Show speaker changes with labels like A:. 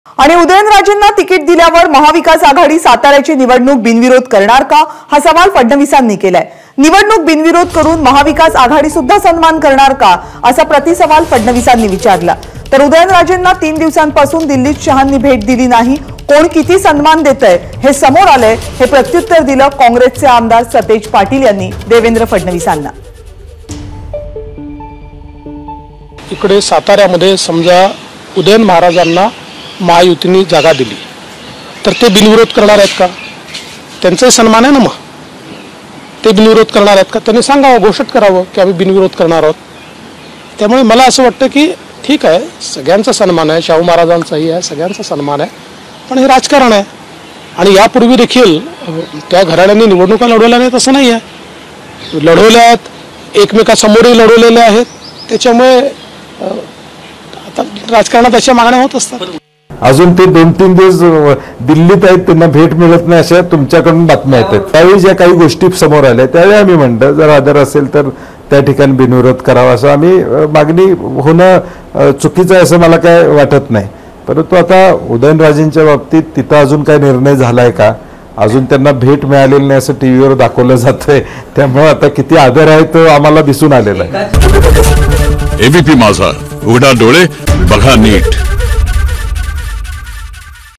A: आणि उदयनराजेंना तिकीट दिल्यावर महाविकास आघाडी साताऱ्याची निवडणूक बिनविरोध करणार का, हा सवाल फडणवीसांनी केलाय। निवडणूक बिनविरोध करून महाविकास आघाडी सुद्धा सन्मान करणार का, असा प्रतिसवाल फडणवीसांनी विचारला। तर उदयनराजेंना 3 दिवसांपासून दिल्लीत शहांनी भेट दिली नाही, कोण किती सन्मान देतंय हे समोर आलंय, हे प्रत्युत्तर दिलं काँग्रेसचे आमदार सतेज पाटील यांनी देवेंद्र फडणवीसांना।
B: इकडे साताऱ्यामध्ये समजा उदयन महाराजांना महायुतीने जागा दिली तर ते बिनविरोध करणार आहेत का? त्यांचा सन्मान आहे ना, मग ते बिनविरोध करणार आहेत का? त्यांनी सांगावं, घोषित करावं की आम्ही बिनविरोध करणार आहोत। त्यामुळे मला असं वाटतं की ठीक आहे, सगळ्यांचा सन्मान आहे, शाहू महाराजांचाही आहे, सगळ्यांचा सन्मान आहे, पण हे राजकारण आहे। आणि यापूर्वी देखील त्या घराण्यांनी निवडणुका लढवल्या नाहीत असं नाही आहे, लढवल्या आहेत, एकमेकासमोरही लढवलेले आहेत। त्याच्यामुळे आता राजकारणात अशा मागण्या होत असतात।
C: अजून ते 2-3 दिवस दिल्लीत आहेत, त्यांना भेट मिळत नाही अशा तुमच्याकडून बातम्या येतात। त्यावेळी ज्या काही गोष्टी समोर आल्या त्यावेळी आम्ही म्हणतो जर आदर असेल तर त्या ठिकाणी बिनविरोध करावा, असं आम्ही मागणी होणं चुकीचं आहे असं मला काय वाटत नाही। परंतु आता उदयनराजेंच्या बाबतीत तिथं अजून काय निर्णय झालाय का, अजून त्यांना भेट मिळालेली नाही असं टीव्हीवर दाखवलं जातंय। त्यामुळे आता किती आदर आहे तो आम्हाला दिसून आलेला आहे।
D: एबीपी माझा, उघडा डोळे बघा नीट।